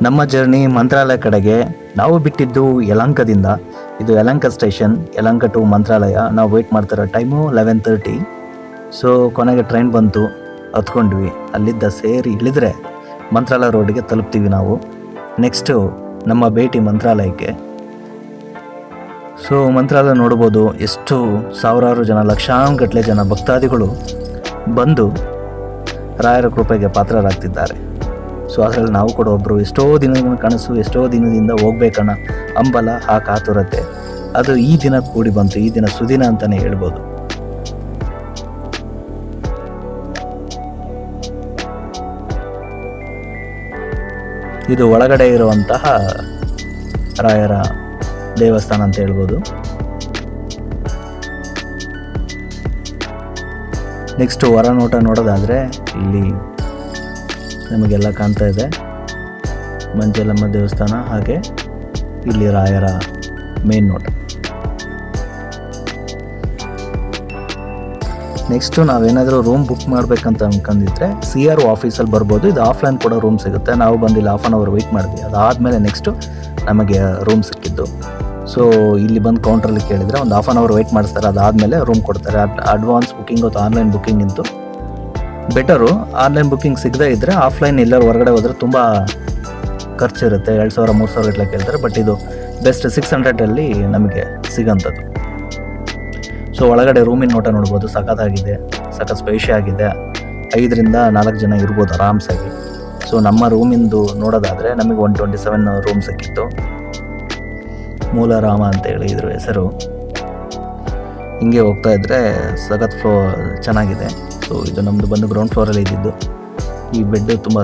ನಮ್ಮ ಜರ್ನಿ ಮಂತ್ರಾಲಯ ಕಡೆಗೆ. ನಾವು ಬಿಟ್ಟಿದ್ದು ಯಲಹಂಕದಿಂದ. ಇದು ಯಲಹಂಕ ಸ್ಟೇಷನ್, ಯಲಹಂಕ ಟು ಮಂತ್ರಾಲಯ. ನಾವು ವೆಯ್ಟ್ ಮಾಡ್ತಿರೋ ಟೈಮು 11:30. ಸೊ ಕೊನೆಗೆ ಟ್ರೈನ್ ಬಂತು, ಹತ್ಕೊಂಡ್ವಿ. ಅಲ್ಲಿದ್ದ ಸೇರಿ ಇಳಿದ್ರೆ ಮಂತ್ರಾಲಯ ರೋಡಿಗೆ ತಲುಪ್ತೀವಿ ನಾವು. ನೆಕ್ಸ್ಟು ನಮ್ಮ ಭೇಟಿ ಮಂತ್ರಾಲಯಕ್ಕೆ. ಸೊ ಮಂತ್ರಾಲಯ ನೋಡ್ಬೋದು, ಎಷ್ಟು ಸಾವಿರಾರು ಜನ, ಲಕ್ಷಾನುಗಟ್ಟಲೆ ಜನ ಭಕ್ತಾದಿಗಳು ಬಂದು ರಾಯರ ಕೃಪೆಗೆ ಪಾತ್ರರಾಗ್ತಿದ್ದಾರೆ. ಸೊ ಅದರಲ್ಲಿ ನಾವು ಕೂಡ ಒಬ್ಬರು. ಎಷ್ಟೋ ದಿನಗಳ ಕನಸು, ಎಷ್ಟೋ ದಿನದಿಂದ ಹೋಗ್ಬೇಕಣ್ಣ ಹಂಬಲ, ಆ ಕಾತುರತೆ, ಅದು ಈ ದಿನ ಕೂಡಿ ಬಂತು. ಈ ದಿನ ಸುದಿನ ಅಂತಲೇ ಹೇಳ್ಬೋದು. ಇದು ಒಳಗಡೆ ಇರುವಂತಹ ರಾಯರ ದೇವಸ್ಥಾನ ಅಂತ ಹೇಳ್ಬೋದು. ನೆಕ್ಸ್ಟ್ ಹೊರನೋಟ ನೋಡೋದಾದರೆ ಇಲ್ಲಿ ನಮಗೆಲ್ಲ ಕಾಣ್ತಾ ಇದೆ ಮಂಜಲಮ್ಮ ದೇವಸ್ಥಾನ, ಹಾಗೆ ಇಲ್ಲಿ ರಾಯರ ಮೇನ್ ನೋಟ. ನೆಕ್ಸ್ಟು ನಾವೇನಾದರೂ ರೂಮ್ ಬುಕ್ ಮಾಡಬೇಕಂತ ಅನ್ಕೊಂಡಿದ್ರೆ CRO ಆಫೀಸಲ್ಲಿ ಬರ್ಬೋದು. ಇದು ಆಫ್ಲೈನ್ ಕೂಡ ರೂಮ್ ಸಿಗುತ್ತೆ. ನಾವು ಬಂದಿಲ್ಲ, ½ ಅವರ್ ವೆಯ್ಟ್ ಮಾಡಿದ್ವಿ. ಅದಾದಮೇಲೆ ನೆಕ್ಸ್ಟು ನಮಗೆ ರೂಮ್ ಸಿಕ್ಕಿದ್ದು. ಸೊ ಇಲ್ಲಿ ಬಂದು ಕೌಂಟ್ರಲ್ಲಿ ಕೇಳಿದರೆ ಒಂದು ½ ಅವರ್ ವೆಯ್ಟ್ ಮಾಡಿಸ್ತಾರೆ. ಅದಾದಮೇಲೆ ರೂಮ್ ಕೊಡ್ತಾರೆ. ಅಡ್ವಾನ್ಸ್ ಬುಕ್ಕಿಂಗ್ ಅಥವಾ ಆನ್ಲೈನ್ ಬುಕ್ಕಿಂಗ್ ಇಂತೂ ಬೆಟರು. ಆನ್ಲೈನ್ ಬುಕ್ಕಿಂಗ್ ಸಿಗದೇ ಇದ್ದರೆ ಆಫ್ಲೈನ್ ಎಲ್ಲರೂ ಹೊರಗಡೆ ಹೋದರೆ ತುಂಬ ಖರ್ಚಿರುತ್ತೆ. 2,000 3,000 ಗಟ್ಟಲೆ ಕೇಳ್ತಾರೆ. ಬಟ್ ಇದು ಬೆಸ್ಟ್ 600 ನಮಗೆ ಸಿಗೋಂಥದ್ದು. ಸೊ ಒಳಗಡೆ ರೂಮಿನ ನೋಟ ನೋಡ್ಬೋದು, ಸಖತ್ತಾಗಿದೆ, ಸಖತ್ ಸ್ಪೇಷಿಯಸ್ ಆಗಿದೆ. 5ರಿಂದ 4 ಜನ ಇರ್ಬೋದು ಆರಾಮ್ಸಾಗಿ. ಸೊ ನಮ್ಮ ರೂಮಿಂದು ನೋಡೋದಾದರೆ ನಮಗೆ 127 ರೂಮ್ ಸಿಕ್ಕಿತ್ತು. ಮೂಲರಾಮ ಅಂತೇಳಿ ಇದ್ರ ಹೆಸರು. ಹಿಂಗೆ ಹೋಗ್ತಾ ಇದ್ದರೆ ಸಖತ್ ಚೆನ್ನಾಗಿದೆ. ಸೊ ಇದು ನಮ್ಮದು ಬಂದು ಗ್ರೌಂಡ್ ಫ್ಲೋರಲ್ಲಿ ಇದ್ದಿದ್ದು. ಈ ಬೆಡ್ ತುಂಬ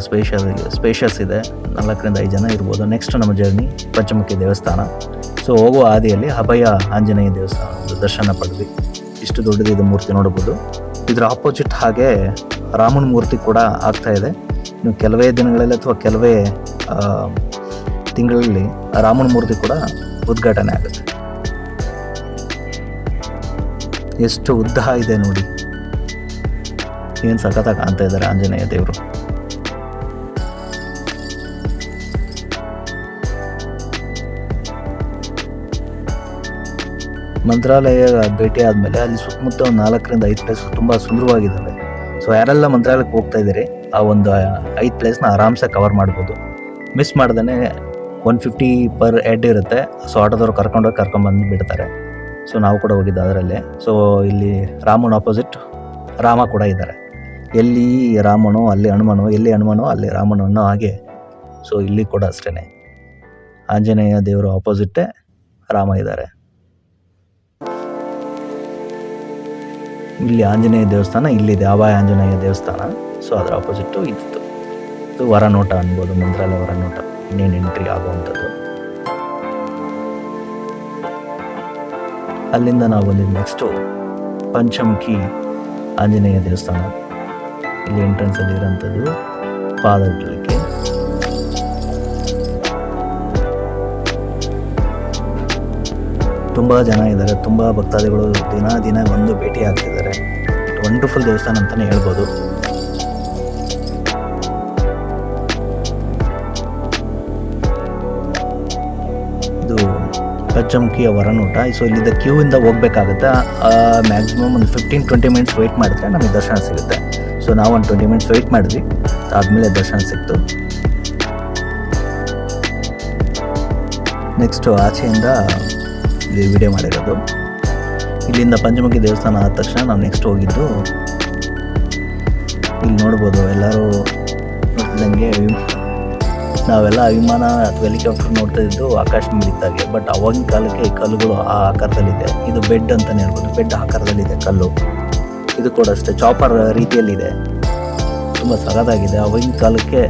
ಸ್ಪೇಷಿಯಸ್ ಇದೆ. 4ರಿಂದ 5 ಜನ ಇರ್ಬೋದು. ನೆಕ್ಸ್ಟ್ ನಮ್ಮ ಜರ್ನಿ ಪಂಚಮುಖಿ ದೇವಸ್ಥಾನ. ಸೊ ಹೋಗುವ ಹಾದಿಯಲ್ಲಿ ಅಭಯ ಆಂಜನೇಯ ದೇವಸ್ಥಾನ ದರ್ಶನ ಪಡೆದ್ವಿ. ಇಷ್ಟು ದೊಡ್ಡದಿದೆ ಮೂರ್ತಿ ನೋಡ್ಬೋದು. ಇದರ ಆಪೋಸಿಟ್ ಹಾಗೆ ರಾಮನ ಮೂರ್ತಿ ಕೂಡ ಆಗ್ತಾ ಇದೆ. ಇನ್ನು ಕೆಲವೇ ದಿನಗಳಲ್ಲಿ ಅಥವಾ ಕೆಲವೇ ತಿಂಗಳಲ್ಲಿ ರಾಮನ ಮೂರ್ತಿ ಕೂಡ ಉದ್ಘಾಟನೆ ಆಗುತ್ತೆ. ಎಷ್ಟು ಉದ್ದ ಇದೆ ನೋಡಿ, ಏನು ಸಖತ್ತಾಗಿ ಕಾಣ್ತಾ ಇದ್ದಾರೆ ಆಂಜನೇಯ ದೇವರು. ಮಂತ್ರಾಲಯ ಭೇಟಿ ಆದಮೇಲೆ ಅಲ್ಲಿ ಸುತ್ತಮುತ್ತ ಒಂದು 4ರಿಂದ 5 ಪ್ಲೇಸ್ ತುಂಬ ಸುಂದರವಾಗಿದ್ದಾವೆ. ಸೊ ಯಾರೆಲ್ಲ ಮಂತ್ರಾಲಯಕ್ಕೆ ಹೋಗ್ತಾ ಇದ್ದೀರಿ, ಆ ಒಂದು 5 ಪ್ಲೇಸ್ನ ಆರಾಮ್ಸೆ ಕವರ್ ಮಾಡ್ಬೋದು. ಮಿಸ್ ಮಾಡ್ದೇ 150 ಪರ್ ಹೆಡ್ ಇರುತ್ತೆ. ಸೊ ಆಟೋದವ್ರು ಕರ್ಕೊಂಡ್ಬಂದು ಬಿಡ್ತಾರೆ. ಸೊ ನಾವು ಕೂಡ ಹೋಗಿದ್ದು ಅದರಲ್ಲೇ. ಸೊ ಇಲ್ಲಿ ರಾಮನ ಆಪೋಸಿಟ್ ರಾಮ ಕೂಡ ಇದ್ದಾರೆ. ಎಲ್ಲಿ ರಾಮನೋ ಅಲ್ಲಿ ಹನುಮನೋ, ಎಲ್ಲಿ ಹನುಮನೋ ಅಲ್ಲಿ ರಾಮನೋ ಅನ್ನೋ ಹಾಗೆ. ಸೊ ಇಲ್ಲಿ ಕೂಡ ಅಷ್ಟೇ ಆಂಜನೇಯ ದೇವರು ಆಪೋಸಿಟ್ಟೇ ರಾಮ ಇದ್ದಾರೆ. ಇಲ್ಲಿ ಆಂಜನೇಯ ದೇವಸ್ಥಾನ ಇಲ್ಲಿದೆ, ಅಭಯ ಆಂಜನೇಯ ದೇವಸ್ಥಾನ. ಸೊ ಅದರ ಆಪೋಸಿಟ್ಟು ಇತ್ತು. ಇದು ಹೊರನೋಟ ಅನ್ಬೋದು, ಮಂತ್ರಾಲಯ ಹೊರನೋಟ, ಇನ್ನೇನು ಎಂಟ್ರಿ ಆಗುವಂಥದ್ದು. ಅಲ್ಲಿಂದ ನಾವು ಬಂದಿದ್ದು ನೆಕ್ಸ್ಟು ಪಂಚಮುಖಿ ಆಂಜನೇಯ ದೇವಸ್ಥಾನ. ಇಲ್ಲಿ ಎಂಟ್ರೆನ್ಸಲ್ಲಿ ಇರೋಂಥದ್ದು ಪಾದ ಇಡಲಿಕ್ಕೆ. ತುಂಬ ಜನ ಇದ್ದಾರೆ, ತುಂಬ ಭಕ್ತಾದಿಗಳು ದಿನ ಬಂದು ಭೇಟಿ ಆಗ್ತಿದ್ದಾರೆ. ವಂಡರ್ಫುಲ್ ದೇವಸ್ಥಾನ ಅಂತಲೇ ಹೇಳ್ಬೋದು. ಇದು ಪಂಚಮುಖಿಯ ಹೊರನೋಟ. ಸೊ ಇಲ್ಲಿದ್ದ ಕ್ಯೂ ಇಂದ ಹೋಗ್ಬೇಕಾಗುತ್ತೆ. ಮ್ಯಾಕ್ಸಿಮಮ್ ಒಂದು 15-20 ಮಿನಿಟ್ಸ್ ವೆಯ್ಟ್ ಮಾಡಿದ್ರೆ ನಮಗೆ ದರ್ಶನ ಸಿಗುತ್ತೆ. ಸೊ ನಾವು ಒಂದು 20 ಮಿನಿಟ್ಸ್ ವೆಯ್ಟ್ ಮಾಡಿದ್ವಿ, ಆದಮೇಲೆ ದರ್ಶನ ಸಿಕ್ತು. ನೆಕ್ಸ್ಟು ಆಚೆಯಿಂದ ಇಲ್ಲಿ ವಿಡಿಯೋ ಮಾಡಿರೋದು. ಇಲ್ಲಿಂದ ಪಂಚಮುಖಿ ದೇವಸ್ಥಾನ ಆದ ತಕ್ಷಣ ನಾವು ನೆಕ್ಸ್ಟ್ ಹೋಗಿದ್ದು ಇಲ್ಲಿ ನೋಡ್ಬೋದು. ಎಲ್ಲರೂ ನೋಡ್ತಿದ್ದಂಗೆ ನಾವೆಲ್ಲ ವಿಮಾನ ಅಥವಾ ಹೆಲಿಕಾಪ್ಟರ್ ನೋಡ್ತಾ ಇದ್ದು ಆಕಾಶ ಮೀರಿದ್ದಾಗೆ. ಬಟ್ ಅವಾಗಿನ ಕಾಲಕ್ಕೆ ಈ ಕಲ್ಲುಗಳು ಆ ಆಕಾರದಲ್ಲಿದೆ. ಇದು ಬೆಡ್ ಅಂತಲೇ ಹೇಳ್ಬೋದು, ಬೆಡ್ ಆಕಾರದಲ್ಲಿದೆ ಕಲ್ಲು. ಇದು ಕೂಡ ಅಷ್ಟೇ ಚಾಪರ್ ರೀತಿಯಲ್ಲಿದೆ, ತುಂಬ ಸಗದಾಗಿದೆ. ಅವಾಗಿನ ಕಾಲಕ್ಕೆ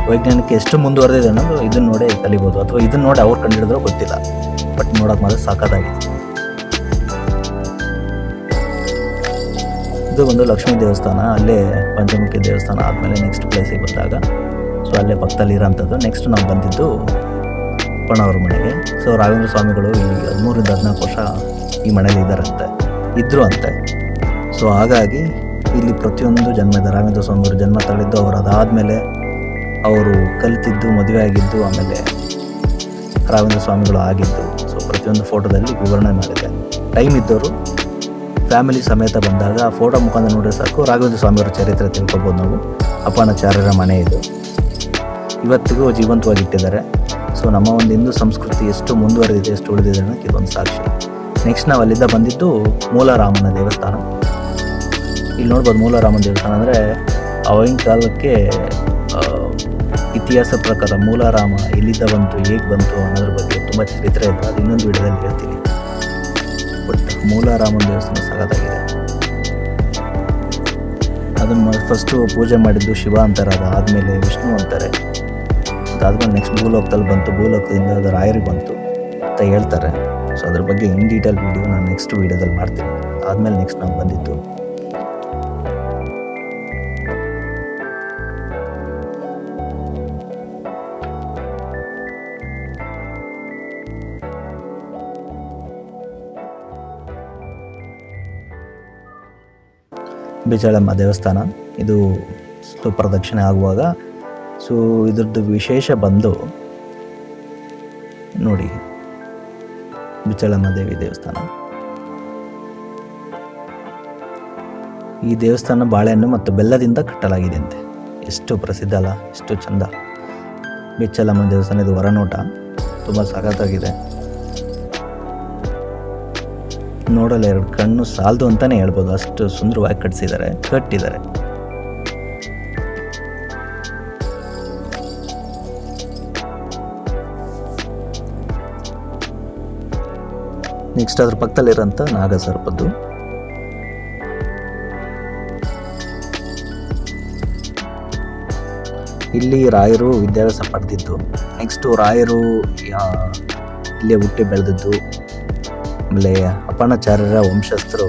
ವೈಜ್ಞಾನಿಕ ಎಷ್ಟು ಮುಂದುವರೆದಿದೆ ಅನ್ನೋದು ಇದನ್ನು ನೋಡಿ ಕಲಿಬೋದು, ಅಥವಾ ಇದನ್ನು ನೋಡಿ ಅವ್ರು ಕಂಡುಹಿಡಿದ್ರೂ ಗೊತ್ತಿಲ್ಲ. ಬಟ್ ನೋಡೋಕೆ ಮಾತ್ರ ಸಾಕಾಗಿದೆ. ಇದು ಒಂದು ಲಕ್ಷ್ಮೀ ದೇವಸ್ಥಾನ. ಅಲ್ಲೇ ಪಂಚಮುಖಿ ದೇವಸ್ಥಾನ ಆದಮೇಲೆ ನೆಕ್ಸ್ಟ್ ಪ್ಲೇಸಿಗೆ ಬಂದಾಗ ಸೊ ಅಲ್ಲೇ ಪಕ್ಕದಲ್ಲಿ ಇರೋಂಥದ್ದು. ನೆಕ್ಸ್ಟ್ ನಾವು ಬಂದಿದ್ದು ಪಣವ್ರ ಮನೆಗೆ. ಸೊ ರಾಘವೇಂದ್ರ ಸ್ವಾಮಿಗಳು ಇಲ್ಲಿ 13ರಿಂದ 14 ವರ್ಷ ಈ ಮನೇಲಿ ಇದ್ದರು ಅಂತೆ. ಸೊ ಹಾಗಾಗಿ ಇಲ್ಲಿ ಪ್ರತಿಯೊಂದು ಜನ್ಮ ಇದೆ. ರಾಘವೇಂದ್ರ ಸ್ವಾಮಿಗಳು ಜನ್ಮ ತಳೆದು ಅವರು ಅದಾದಮೇಲೆ ಅವರು ಕಲಿತಿದ್ದು, ಮದುವೆ ಆಗಿದ್ದು, ಆಮೇಲೆ ರಾಘವೇಂದ್ರ ಸ್ವಾಮಿಗಳು ಆಗಿದ್ದು. ಸೊ ಪ್ರತಿಯೊಂದು ಫೋಟೋದಲ್ಲಿ ವಿವರಣೆ ಮಾಡಿದೆ. ಟೈಮ್ ಇದ್ದವರು ಫ್ಯಾಮಿಲಿ ಸಮೇತ ಬಂದಾಗ ಆ ಫೋಟೋ ಮುಖಾಂತರ ನೋಡಿದ್ರೆ ಸಾಕು ರಾಘವೇಂದ್ರ ಸ್ವಾಮಿಯವರ ಚರಿತ್ರೆ ತಿಳ್ಕೊಬೋದು ನಾವು. ಅಪ್ಪಣ್ಣಾಚಾರ್ಯರ ಮನೆ ಇದು ಇವತ್ತಿಗೂ ಜೀವಂತವಾಗಿಟ್ಟಿದ್ದಾರೆ. ಸೊ ನಮ್ಮ ಒಂದು ಹಿಂದೂ ಸಂಸ್ಕೃತಿ ಎಷ್ಟು ಮುಂದುವರೆದಿದೆ, ಎಷ್ಟು ಉಳಿದಿದೆ ಅನ್ನೋಕ್ಕೆ ಇದೊಂದು ಸಾಕ್ಷಿ. ನೆಕ್ಸ್ಟ್ ನಾವು ಅಲ್ಲಿಂದ ಬಂದಿದ್ದು ಮೂಲರಾಮನ ದೇವಸ್ಥಾನ. ಇಲ್ಲಿ ನೋಡ್ಬೋದು ಮೂಲರಾಮನ ದೇವಸ್ಥಾನ ಅಂದರೆ ಆವಾಗಿನ ಕಾಲಕ್ಕೆ ಇತಿಹಾಸ ಪ್ರಕಾರ ಮೂಲರಾಮ ಎಲ್ಲಿಂದ ಬಂತು, ಹೇಗೆ ಬಂತು ಅನ್ನೋದ್ರ ಬಗ್ಗೆ ತುಂಬ ಚರಿತ್ರೆ ಇದೆ. ಅದು ಇನ್ನೊಂದು ವಿಡಿಯೋದಲ್ಲಿ ಹೇಳ್ತೀನಿ. ಬಟ್ ಮೂಲರಾಮನ ದೇವಸ್ಥಾನ ಸಖತ್ತಾಗಿದೆ. ಅದನ್ನು ಫಸ್ಟು ಪೂಜೆ ಮಾಡಿದ್ದು ಶಿವ ಅಂತಾರೆ, ಅದಾದಮೇಲೆ ವಿಷ್ಣು ಅಂತಾರೆ, ಅದಾದಮೇಲೆ ನೆಕ್ಸ್ಟ್ ಭೂಲೋಕದಲ್ಲಿ ಬಂತು, ಭೂಲೋಕದಿಂದ ಅದು ರಾಯರಿಗೆ ಬಂತು ಅಂತ ಹೇಳ್ತಾರೆ. ಸೊ ಅದ್ರ ಬಗ್ಗೆ ಇನ್ ಡೀಟೇಲ್ ವೀಡಿಯೋ ನಾನು ನೆಕ್ಸ್ಟ್ ವೀಡಿಯೋದಲ್ಲಿ ಮಾಡ್ತೀನಿ. ಆದಮೇಲೆ ನೆಕ್ಸ್ಟ್ ನಾವು ಬಂದಿದ್ದು ಬಿಚಾಳಮ್ಮ ದೇವಸ್ಥಾನ. ಇದು ಪ್ರದಕ್ಷಿಣೆ ಆಗುವಾಗ ಸೊ ಇದ್ರದ್ದು ವಿಶೇಷ ಬಂದು ನೋಡಿ, ಬಿಚಾಳಮ್ಮ ದೇವಿ ದೇವಸ್ಥಾನ. ಈ ದೇವಸ್ಥಾನ ಬಾಳೆಹಣ್ಣು ಮತ್ತು ಬೆಲ್ಲದಿಂದ ಕಟ್ಟಲಾಗಿದೆ ಅಂತೆ. ಎಷ್ಟು ಪ್ರಸಿದ್ಧ ಅಲ್ಲ, ಎಷ್ಟು ಚಂದ. ಬಿಚ್ಚಲಮ್ಮ ದೇವಸ್ಥಾನ ಇದು ಹೊರನೋಟ, ತುಂಬ ಸಖತ್ತಾಗಿದೆ. ನೋಡಲ್ಲ ಎರಡು ಕಣ್ಣು ಸಾಲದು ಅಂತಾನೆ ಹೇಳ್ಬೋದು, ಅಷ್ಟು ಸುಂದರವಾಗಿ ಕಟ್ಟಿದ್ದಾರೆ. ನೆಕ್ಸ್ಟ್ ಅದ್ರ ಪಕ್ಕದಲ್ಲಿರೋಂಥ ನಾಗಸರ್ಪದ್ದು. ಇಲ್ಲಿ ರಾಯರು ವಿದ್ಯಾಭ್ಯಾಸ ಪಡೆದಿದ್ದು. ನೆಕ್ಸ್ಟು ರಾಯರು ಇಲ್ಲೇ ಹುಟ್ಟಿ ಬೆಳೆದದ್ದು. ಆಮೇಲೆ ಅಪ್ಪಣ್ಣಾಚಾರ್ಯರ ವಂಶಸ್ಥರು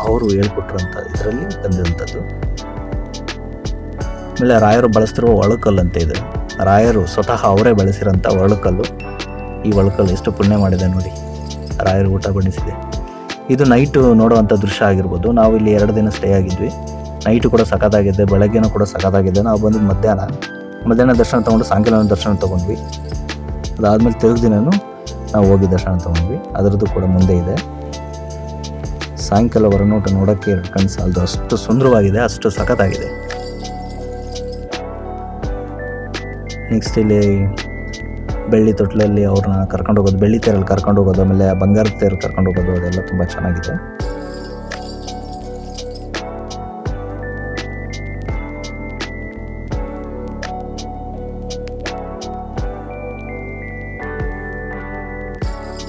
ಅವರು ಹೇಳ್ಕೊಟ್ರಂಥ ಇದರಲ್ಲಿ ಬಂದಿರುವಂಥದ್ದು. ಆಮೇಲೆ ರಾಯರು ಬಳಸ್ತಿರುವ ಒಳಕಲ್ಲು ಅಂತ ಇದೆ. ರಾಯರು ಸ್ವತಃ ಅವರೇ ಬಳಸಿರೋಂಥ ಒಳಕಲ್ಲು. ಈ ಒಳಕಲ್ಲು ಎಷ್ಟು ಪುಣ್ಯ ಮಾಡಿದೆ ನೋಡಿ, ರಾಯರು ಊಟ ಬಡಿಸಿದೆ. ಇದು ನೈಟು ನೋಡುವಂಥ ದೃಶ್ಯ ಆಗಿರ್ಬೋದು. ನಾವು ಇಲ್ಲಿ 2 ದಿನ ಸ್ಟೇ ಆಗಿದ್ವಿ. ನೈಟು ಕೂಡ ಸಖತ್ತಾಗಿದೆ, ಬೆಳಗ್ಗೆನೂ ಕೂಡ ಸಖತ್ತಾಗಿದೆ. ನಾವು ಬಂದಿದ್ದು ಮಧ್ಯಾಹ್ನ ದರ್ಶನ ತೊಗೊಂಡು ಸಾಯಂಕಾಲ ದರ್ಶನ ತೊಗೊಂಡ್ವಿ. ಅದಾದಮೇಲೆ ತಿರುಗಿ ದಿನವೂ ನಾವು ಹೋಗಿ ದರ್ಶನ ತೊಗೊಂಡ್ವಿ. ಅದರದ್ದು ಕೂಡ ಮುಂದೆ ಇದೆ. ಸಾಯಂಕಾಲ ಹೊರನೋಟ ನೋಡೋಕ್ಕೆ 2 ಕಣ್ಣು ಸಾಲದು, ಅಷ್ಟು ಸುಂದರವಾಗಿದೆ, ಅಷ್ಟು ಸಖತ್ತಾಗಿದೆ. ನೆಕ್ಸ್ಟ್ ಇಲ್ಲಿ ಬೆಳ್ಳಿ ತೊಟ್ಲಲ್ಲಿ ಅವ್ರನ್ನ ಕರ್ಕೊಂಡು ಹೋಗೋದು, ಬೆಳ್ಳಿ ತೇರಲ್ಲಿ ಕರ್ಕೊಂಡು ಹೋಗೋದು, ಆಮೇಲೆ ಬಂಗಾರದ ತೇರು ಕರ್ಕೊಂಡು ಹೋಗೋದು, ಅದೆಲ್ಲ ತುಂಬ ಚೆನ್ನಾಗಿದೆ.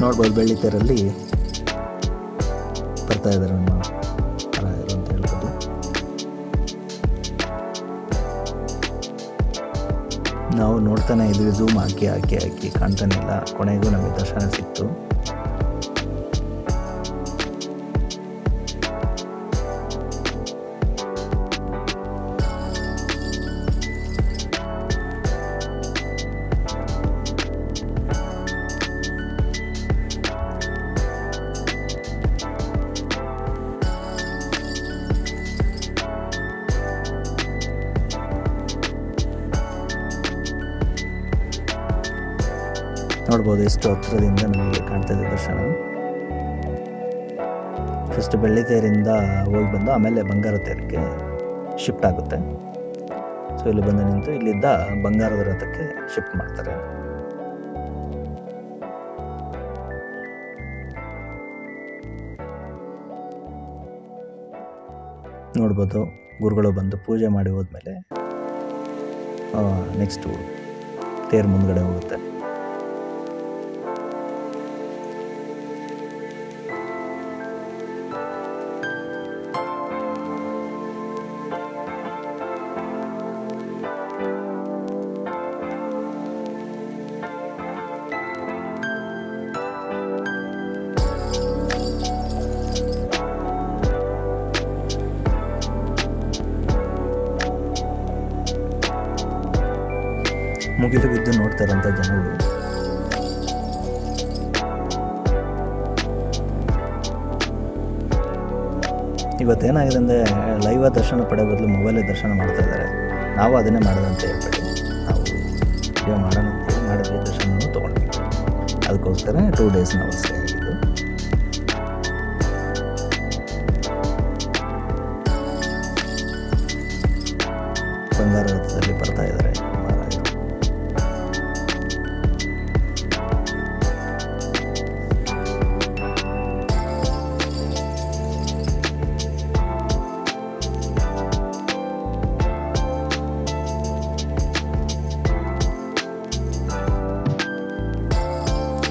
ನೋಡ್ಬೋದು ಬೆಳ್ಳಿ ತೇರಲ್ಲಿ ಬರ್ತಾ ಇದ್ದಾರೆ ನಮ್ಮ ರಾಯರು ಅಂತ ಹೇಳ್ಬೋದು. ನಾವು ನೋಡ್ತಾನೆ ಇದ್ವಿ, ಝೂಮ್ ಹಾಕಿ ಕಾಣ್ತಾನೆ ಇಲ್ಲ. ಕೊನೆಗೂ ನಮಗೆ ದರ್ಶನ ಸಿಕ್ತು. ನೋಡ್ಬೋದು ಎಷ್ಟು ಹತ್ತಿರದಿಂದ ನಮಗೆ ಕಾಣ್ತಾ ಇದೆ ದರ್ಶನ. ಫಸ್ಟ್ ಬೆಳ್ಳಿ ತೇರಿಂದ ಹೋಗಿ ಬಂದು ಆಮೇಲೆ ಬಂಗಾರ ತೇರಕ್ಕೆ ಶಿಫ್ಟ್ ಆಗುತ್ತೆ. ಸೊ ಇಲ್ಲಿ ಬಂದು ನಿಂತು ಇಲ್ಲಿದ್ದ ಬಂಗಾರದ ರಥಕ್ಕೆ ಶಿಫ್ಟ್ ಮಾಡ್ತಾರೆ. ನೋಡ್ಬೋದು ಗುರುಗಳು ಬಂದು ಪೂಜೆ ಮಾಡಿ ಹೋದ್ಮೇಲೆ ನೆಕ್ಸ್ಟು ತೇರು ಮುಂದ್ಗಡೆ ಹೋಗುತ್ತೆ. ಮುಗಿಲು ಬಿದ್ದು ನೋಡ್ತಾ ಇರೋಂಥ ಜನಗಳು. ಇವತ್ತೇನಾಗಿದೆ ಅಂದರೆ ಲೈವ್ ದರ್ಶನ ಪಡೆಯೋ ಬದಲು ಮೊಬೈಲೇ ದರ್ಶನ ಮಾಡ್ತಾ ಇದ್ದಾರೆ. ನಾವು ಅದನ್ನೇ ಮಾಡೋದಂತ ಹೇಳ್ಬೇಡಿ. ನಾವು ವಿಡಿಯೋ ಮಾಡೋಣ ಅಂತೇಳಿ ಮಾಡಿದ್ವಿ, ದರ್ಶನವನ್ನು ತೊಗೊಂಡ್ವಿ. ಅದಕ್ಕೋಸ್ಕರ 2 days ನಾವು ಸ್ಟೇ ಆಗಿದ್ದು. ಬಂಗಾರ ರಥದಲ್ಲಿ ಬರ್ತಾ ಇದ್ದಾರೆ ಮಹಾರಾಜರು.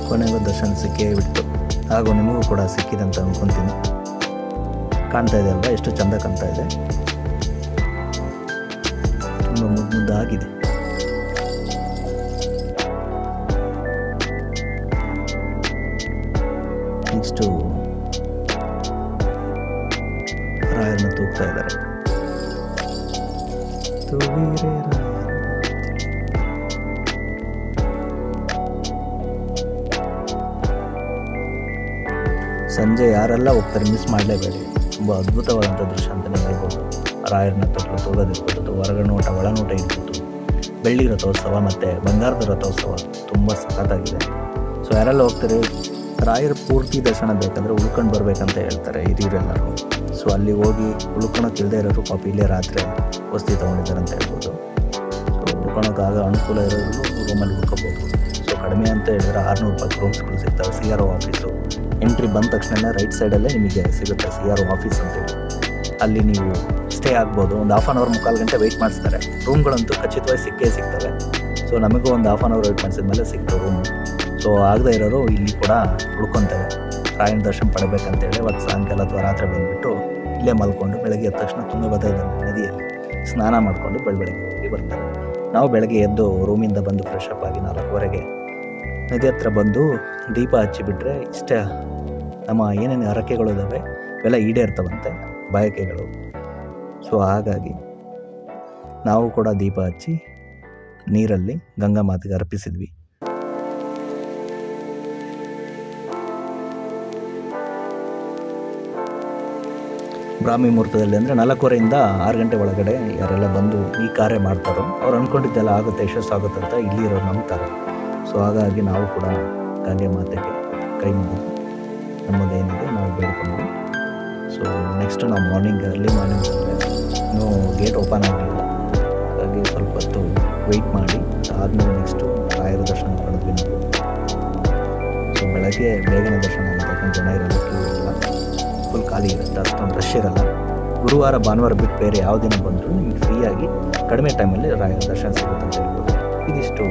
ಕೊನೆಗೂ ದರ್ಶನ ಸಿಕ್ಕೇ ಬಿಟ್ಟು, ಹಾಗೂ ನಿಮಗೂ ಕೂಡ ಸಿಕ್ಕಿದೆ ಅಂತ ಅನ್ಕೊತೀನಿ. ಕಾಣ್ತಾ ಇದೆ ಅಲ್ವಾ, ಎಷ್ಟು ಚಂದ ಕಾಣ್ತಾ ಇದೆ, ತುಂಬ ಮುದ್ದಾಗಿದೆ. ನೆಕ್ಸ್ಟು ರಾಯರನ್ನ ತೂಗ್ತಾ ಇದ್ದಾರೆ. ಸಂಜೆ ಯಾರೆಲ್ಲ ಹೋಗ್ತಾರೆ ಮಿಸ್ ಮಾಡಲೇಬೇಡಿ. ತುಂಬ ಅದ್ಭುತವಾದಂಥ ದೃಶ್ಯ ಅಂತಲೇ ಹೇಳ್ಬೋದು. ರಾಯರನ್ನ ತೊಟ್ಲು ತೂಗೋದಿರ್ಬೋದು, ಹೊರಗಡೆ ನೋಟ ಒಳನೋಟ ಇರ್ಬೋದು, ಬೆಳ್ಳಿ ರಥೋತ್ಸವ ಮತ್ತು ಬಂಗಾರದ ರಥೋತ್ಸವ ತುಂಬ ಸಖತ್ತಾಗಿದೆ. ಸೊ ಯಾರೆಲ್ಲ ಹೋಗ್ತಾರೆ, ರಾಯರ ಪೂರ್ತಿ ದರ್ಶನ ಬೇಕಂದರೆ ಉಳ್ಕೊಂಡು ಬರಬೇಕಂತ ಹೇಳ್ತಾರೆ ಹಿರಿಯರೆಲ್ಲರೂ. ಸೊ ಅಲ್ಲಿ ಹೋಗಿ ಉಳ್ಕೊಳಕ್ಕೆ ಇಲ್ಲದೆ ಇರೋರು ಪಾಪ ಇಲ್ಲೇ ರಾತ್ರಿ ವಸತಿ ತೊಗೊಂಡಿದ್ದಾರೆ ಅಂತ ಹೇಳ್ಬೋದು. ಸೊ ಉಳ್ಕೊಳಕ್ಕಾಗ ಅನುಕೂಲ ಇರೋರು ರೂಮಲ್ಲಿ ಉಳ್ಕೋಬೋದು. ಸೊ ಕಡಿಮೆ ಅಂತ ಹೇಳಿದ್ರೆ 600 ರೂಪಾಯಿ ರೂಮ್ಸ್ಗಳು ಸಿಗ್ತವೆ. CRO ಆಫೀಸು ಎಂಟ್ರಿ ಬಂದ ತಕ್ಷಣ ರೈಟ್ ಸೈಡಲ್ಲೇ ನಿಮಗೆ ಸಿಗುತ್ತೆ CRO ಆಫೀಸ್ ಅಂತೇಳಿ. ಅಲ್ಲಿ ನೀವು ಸ್ಟೇ ಆಗ್ಬೋದು. ಒಂದು 1/2 hour 3/4 ಗಂಟೆ ವೆಯ್ಟ್ ಮಾಡಿಸ್ತಾರೆ. ರೂಮ್ಗಳಂತೂ ಖಚಿತವಾಗಿ ಸಿಗ್ತವೆ. ಸೊ ನಮಗೂ ಒಂದು 1/2 hour ವೆಯ್ಟ್ ಮಾಡಿಸಿದ್ಮೇಲೆ ಸಿಕ್ತು ರೂಮು. ಸೊ ಆಗದೆ ಇರೋರು ಇಲ್ಲಿ ಕೂಡ ಉಳ್ಕೊತೇವೆ. ರಾಯನ ದರ್ಶನ ಪಡಬೇಕಂತೇಳಿ ಇವತ್ತು ಸಾಯಂಕಾಲ ಅಥವಾ ರಾತ್ರಿ ಬಂದುಬಿಟ್ಟು ಇಲ್ಲೇ ಮಲ್ಕೊಂಡು ಬೆಳಗ್ಗೆ ಎದ್ದ ತಕ್ಷಣ ತುಂಗಭದ್ರಾ ನದಿಯಲ್ಲಿ ಸ್ನಾನ ಮಾಡಿಕೊಂಡು ಬೆಳಗ್ಗೆ ಹೋಗಿ ಬರ್ತಾರೆ. ನಾವು ಬೆಳಗ್ಗೆ ಎದ್ದು ರೂಮಿಂದ ಬಂದು ಫ್ರೆಶ್ ಅಪ್ ಆಗಿ 4:15ಗೆ ನದಿ ಹತ್ರ ಬಂದು ದೀಪ ಹಚ್ಚಿಬಿಟ್ರೆ ಇಷ್ಟೇ ನಮ್ಮ ಏನೇನು ಹರಕೆಗಳು ಇದ್ದಾವೆ ಇವೆಲ್ಲ ಈಡೇರ್ತವಂತೆ, ಬಯಕೆಗಳು. ಸೊ ಹಾಗಾಗಿ ನಾವು ಕೂಡ ದೀಪ ಹಚ್ಚಿ ನೀರಲ್ಲಿ ಗಂಗಾ ಮಾತೆಗೆ ಅರ್ಪಿಸಿದ್ವಿ. ಬ್ರಾಹ್ಮಿ ಮುಹೂರ್ತದಲ್ಲಿ ಅಂದರೆ 4:15ರಿಂದ 6 ಗಂಟೆ ಒಳಗಡೆ ಯಾರೆಲ್ಲ ಬಂದು ಈ ಕಾರ್ಯ ಮಾಡ್ತಾರೋ ಅವ್ರು ಅಂದ್ಕೊಂಡಿದ್ದೆಲ್ಲ ಆಗುತ್ತೆ, ಯಶಸ್ಸಾಗುತ್ತೆ ಅಂತ ಇಲ್ಲಿರೋರು ನಂಬ್ತಾರೆ. ಸೊ ಹಾಗಾಗಿ ನಾವು ಕೂಡ ಗಂಗೆ ಮಾತೆಗೆ ಕೈ ಮುಗಿದು ನಮ್ಮದೇನಿದೆ ನಾವು ಬೇಡ್ಕೊಂಡ್ವಿ. ಸೊ ನೆಕ್ಸ್ಟ್ ನಾವು ಅರ್ಲಿ ಮಾರ್ನಿಂಗ್ ಇನ್ನೂ ಗೇಟ್ ಓಪನ್ ಆಗಲಿಲ್ಲ. ಹಾಗಾಗಿ ಸ್ವಲ್ಪ ಹೊತ್ತು ವೆಯ್ಟ್ ಮಾಡಿ ಆದಮೇಲೆ ನೆಕ್ಸ್ಟು ರಾಯರ ದರ್ಶನ ಮಾಡಿದ್ವಿ ನಾವು. ಸೊ ಬೆಳಗ್ಗೆ ಬೇಗನೆ ದರ್ಶನ ಆಗುತ್ತೆ, ಜನ ಇರಲ್ಲ, ಕ್ಯೂ ಇರಲ್ಲ, ಫುಲ್ ಖಾಲಿ ಇರುತ್ತೆ, ಅಷ್ಟೊಂದು ರಶ್ ಇರಲ್ಲ. ಗುರುವಾರ ಭಾನುವಾರ ಬಿಟ್ಟು ಬೇರೆ ಯಾವ ದಿನ ಬಂದರೂ ನಿಮಗೆ ಫ್ರೀಯಾಗಿ ಕಡಿಮೆ ಟೈಮಲ್ಲಿ ರಾಯರ ದರ್ಶನ ಸಿಗುತ್ತೆ ಅಂತ ಹೇಳ್ಬೋದು. ಇದಿಷ್ಟು